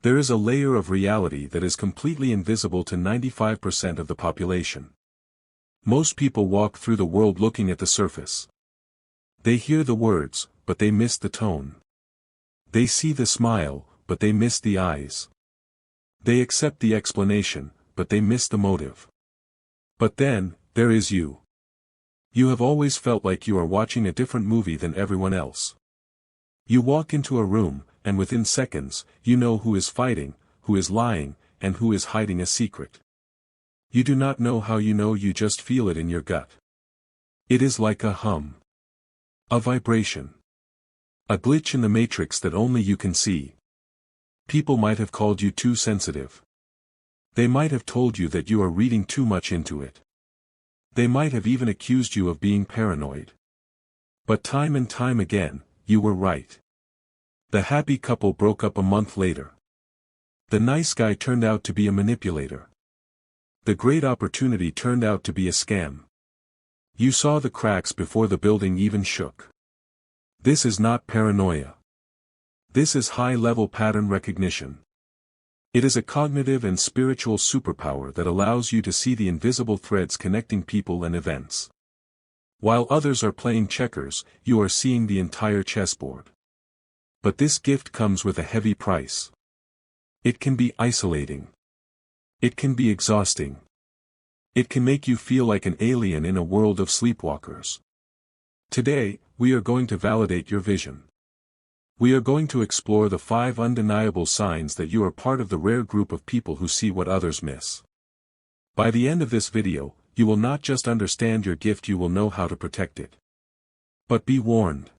There is a layer of reality that is completely invisible to 95% of the population. Most people walk through the world looking at the surface. They hear the words, but they miss the tone. They see the smile, but they miss the eyes. They accept the explanation, but they miss the motive. But then, there is you. You have always felt like you are watching a different movie than everyone else. You walk into a room, and within seconds, you know who is fighting, who is lying, and who is hiding a secret. You do not know how you know, you just feel it in your gut. It is like a hum. A vibration. A glitch in the matrix that only you can see. People might have called you too sensitive. They might have told you that you are reading too much into it. They might have even accused you of being paranoid. But time and time again, you were right. The happy couple broke up a month later. The nice guy turned out to be a manipulator. The great opportunity turned out to be a scam. You saw the cracks before the building even shook. This is not paranoia. This is high-level pattern recognition. It is a cognitive and spiritual superpower that allows you to see the invisible threads connecting people and events. While others are playing checkers, you are seeing the entire chessboard. But this gift comes with a heavy price. It can be isolating. It can be exhausting. It can make you feel like an alien in a world of sleepwalkers. Today, we are going to validate your vision. We are going to explore the 5 undeniable signs that you are part of the rare group of people who see what others miss. By the end of this video, you will not just understand your gift, you will know how to protect it. But be warned.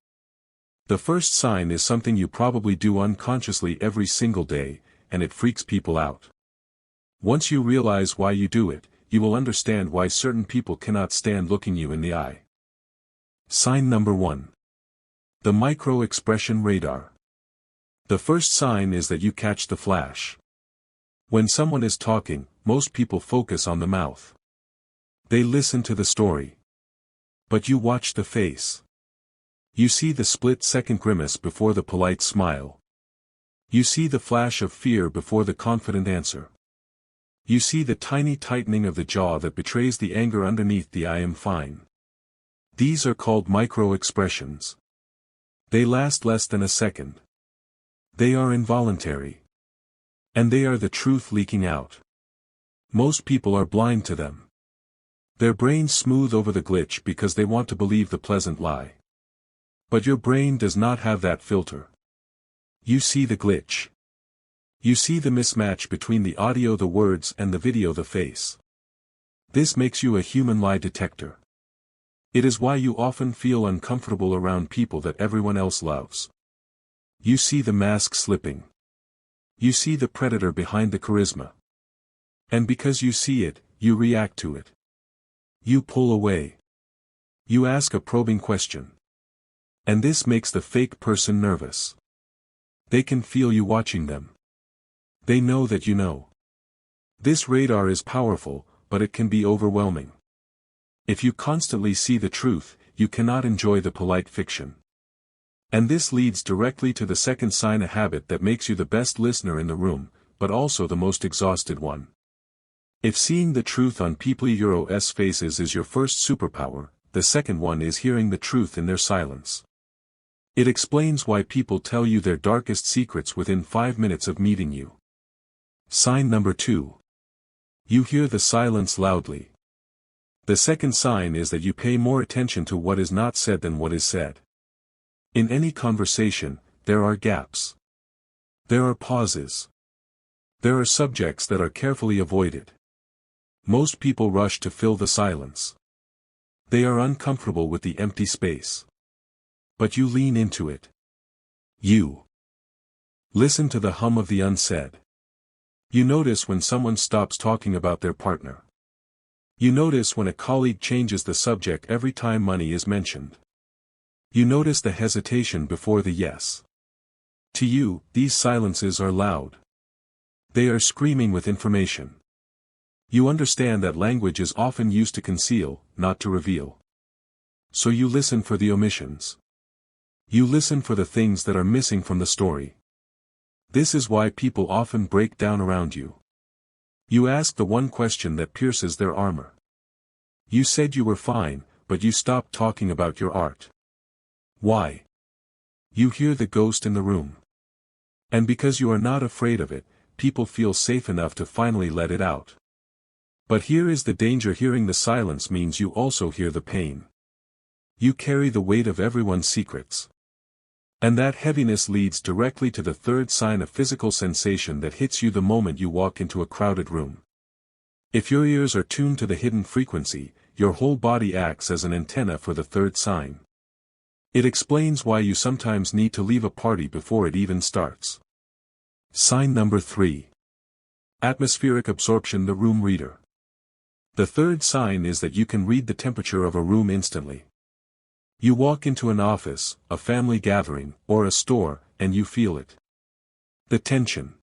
The first sign is something you probably do unconsciously every single day, and it freaks people out. Once you realize why you do it, you will understand why certain people cannot stand looking you in the eye. Sign number 1. The micro-expression radar. The first sign is that you catch the flash. When someone is talking, most people focus on the mouth. They listen to the story. But you watch the face. You see the split-second grimace before the polite smile. You see the flash of fear before the confident answer. You see the tiny tightening of the jaw that betrays the anger underneath the "I am fine." These are called micro-expressions. They last less than a second. They are involuntary. And they are the truth leaking out. Most people are blind to them. Their brains smooth over the glitch because they want to believe the pleasant lie. But your brain does not have that filter. You see the glitch. You see the mismatch between the audio, the words, and the video, the face. This makes you a human lie detector. It is why you often feel uncomfortable around people that everyone else loves. You see the mask slipping. You see the predator behind the charisma. And because you see it, you react to it. You pull away. You ask a probing question. And this makes the fake person nervous. They can feel you watching them. They know that you know. This radar is powerful, but it can be overwhelming. If you constantly see the truth, you cannot enjoy the polite fiction. And this leads directly to the second sign, a habit that makes you the best listener in the room, but also the most exhausted one. If seeing the truth on people's faces is your first superpower, the second one is hearing the truth in their silence. It explains why people tell you their darkest secrets within 5 minutes of meeting you. Sign number 2. You hear the silence loudly. The second sign is that you pay more attention to what is not said than what is said. In any conversation, there are gaps. There are pauses. There are subjects that are carefully avoided. Most people rush to fill the silence. They are uncomfortable with the empty space. But you lean into it. You listen to the hum of the unsaid. You notice when someone stops talking about their partner. You notice when a colleague changes the subject every time money is mentioned. You notice the hesitation before the yes. To you, these silences are loud. They are screaming with information. You understand that language is often used to conceal, not to reveal. So you listen for the omissions. You listen for the things that are missing from the story. This is why people often break down around you. You ask the one question that pierces their armor. You said you were fine, but you stopped talking about your art. Why? You hear the ghost in the room. And because you are not afraid of it, people feel safe enough to finally let it out. But here is the danger: hearing the silence means you also hear the pain. You carry the weight of everyone's secrets. And that heaviness leads directly to the third sign: a physical sensation that hits you the moment you walk into a crowded room. If your ears are tuned to the hidden frequency, your whole body acts as an antenna for the third sign. It explains why you sometimes need to leave a party before it even starts. Sign number 3. Atmospheric absorption: the room reader. The third sign is that you can read the temperature of a room instantly. You walk into an office, a family gathering, or a store, and you feel it. The tension.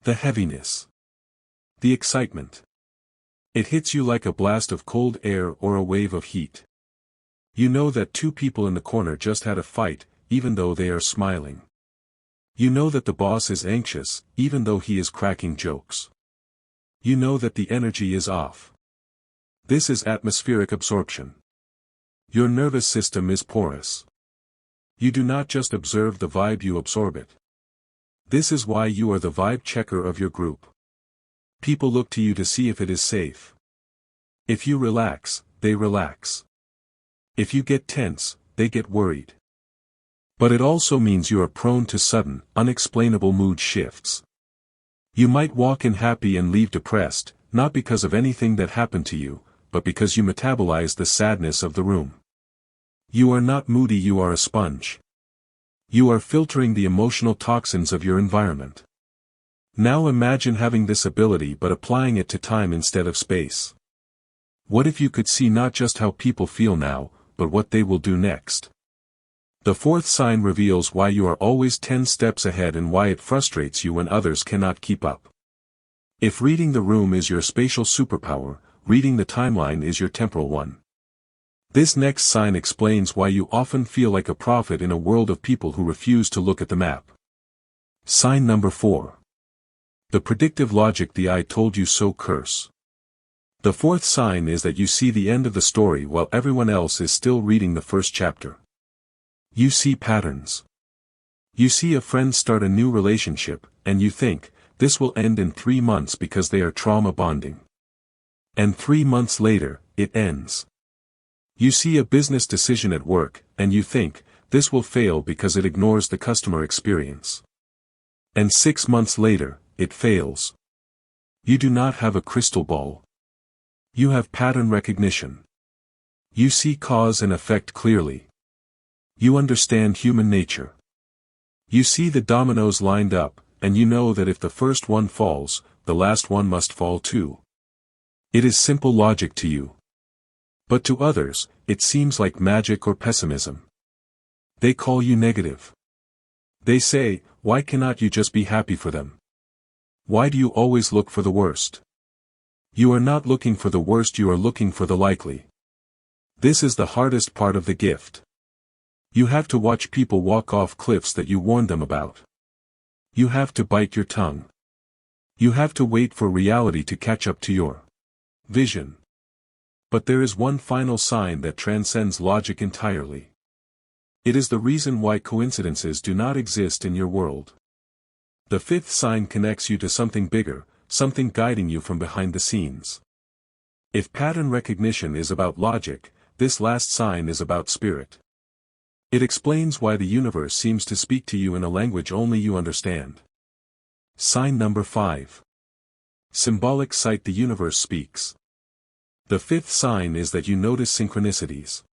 The heaviness. The excitement. It hits you like a blast of cold air or a wave of heat. You know that two people in the corner just had a fight, even though they are smiling. You know that the boss is anxious, even though he is cracking jokes. You know that the energy is off. This is atmospheric absorption. Your nervous system is porous. You do not just observe the vibe, you absorb it. This is why you are the vibe checker of your group. People look to you to see if it is safe. If you relax, they relax. If you get tense, they get worried. But it also means you are prone to sudden, unexplainable mood shifts. You might walk in happy and leave depressed, not because of anything that happened to you, but because you metabolize the sadness of the room. You are not moody, you are a sponge. You are filtering the emotional toxins of your environment. Now imagine having this ability but applying it to time instead of space. What if you could see not just how people feel now, but what they will do next? The fourth sign reveals why you are always 10 steps ahead and why it frustrates you when others cannot keep up. If reading the room is your spatial superpower, reading the timeline is your temporal one. This next sign explains why you often feel like a prophet in a world of people who refuse to look at the map. Sign number 4. The predictive logic: the "I told you so" curse. The fourth sign is that you see the end of the story while everyone else is still reading the first chapter. You see patterns. You see a friend start a new relationship, and you think, this will end in 3 months because they are trauma bonding. And 3 months later, it ends. You see a business decision at work, and you think, this will fail because it ignores the customer experience. And 6 months later, it fails. You do not have a crystal ball. You have pattern recognition. You see cause and effect clearly. You understand human nature. You see the dominoes lined up, and you know that if the first one falls, the last one must fall too. It is simple logic to you. But to others, it seems like magic or pessimism. They call you negative. They say, why cannot you just be happy for them? Why do you always look for the worst? You are not looking for the worst, you are looking for the likely. This is the hardest part of the gift. You have to watch people walk off cliffs that you warned them about. You have to bite your tongue. You have to wait for reality to catch up to your vision. But there is one final sign that transcends logic entirely. It is the reason why coincidences do not exist in your world. The fifth sign connects you to something bigger, something guiding you from behind the scenes. If pattern recognition is about logic, this last sign is about spirit. It explains why the universe seems to speak to you in a language only you understand. Sign number 5. Symbolic Sight: the universe speaks. The fifth sign is that you notice synchronicities.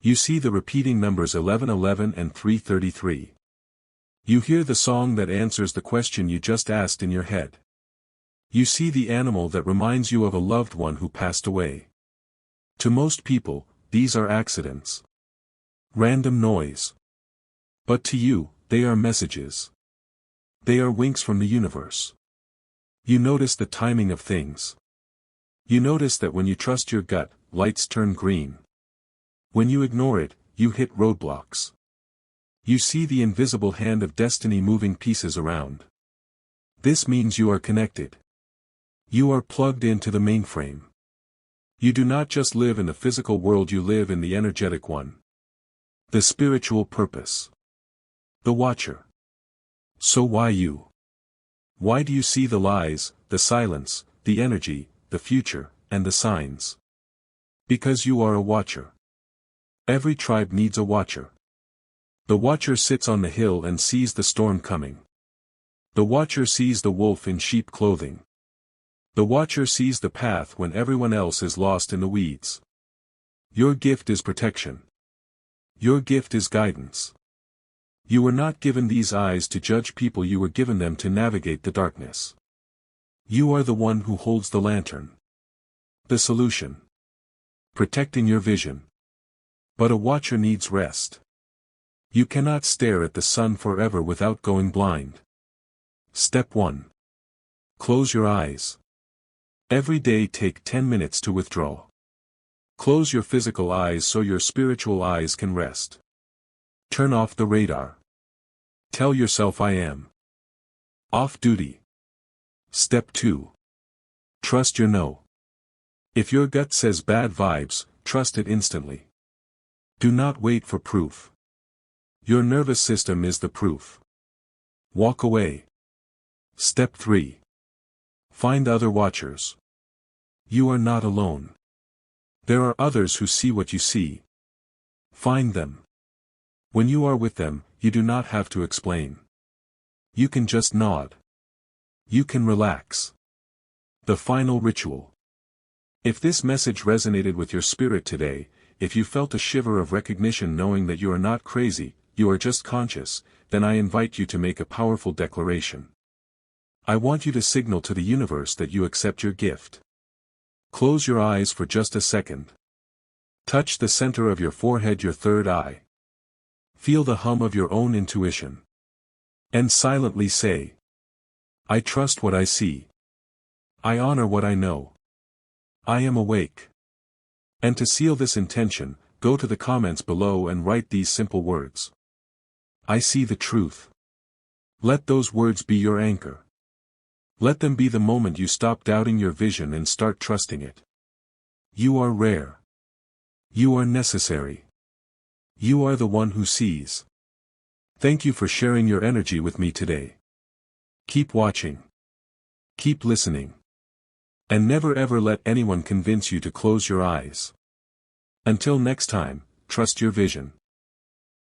You see the repeating numbers 1111 and 333. You hear the song that answers the question you just asked in your head. You see the animal that reminds you of a loved one who passed away. To most people, these are accidents. Random noise. But to you, they are messages. They are winks from the universe. You notice the timing of things. You notice that when you trust your gut, lights turn green. When you ignore it, you hit roadblocks. You see the invisible hand of destiny moving pieces around. This means you are connected. You are plugged into the mainframe. You do not just live in the physical world, you live in the energetic one. The spiritual purpose. The Watcher. So why you? Why do you see the lies, the silence, the energy, the future, and the signs? Because you are a Watcher. Every tribe needs a Watcher. The Watcher sits on the hill and sees the storm coming. The Watcher sees the wolf in sheep clothing. The Watcher sees the path when everyone else is lost in the weeds. Your gift is protection. Your gift is guidance. You were not given these eyes to judge people, you were given them to navigate the darkness. You are the one who holds the lantern. The solution. Protecting your vision. But a Watcher needs rest. You cannot stare at the sun forever without going blind. Step 1. Close your eyes. Every day take 10 minutes to withdraw. Close your physical eyes so your spiritual eyes can rest. Turn off the radar. Tell yourself I am off duty. Step 2. Trust your no. If your gut says bad vibes, trust it instantly. Do not wait for proof. Your nervous system is the proof. Walk away. Step 3. Find other Watchers. You are not alone. There are others who see what you see. Find them. When you are with them, you do not have to explain. You can just nod. You can relax. The final ritual. If this message resonated with your spirit today, if you felt a shiver of recognition knowing that you are not crazy, you are just conscious, then I invite you to make a powerful declaration. I want you to signal to the universe that you accept your gift. Close your eyes for just a second. Touch the center of your forehead, your third eye. Feel the hum of your own intuition. And silently say, I trust what I see. I honor what I know. I am awake. And to seal this intention, go to the comments below and write these simple words. I see the truth. Let those words be your anchor. Let them be the moment you stop doubting your vision and start trusting it. You are rare. You are necessary. You are the one who sees. Thank you for sharing your energy with me today. Keep watching. Keep listening. And never ever let anyone convince you to close your eyes. Until next time, trust your vision.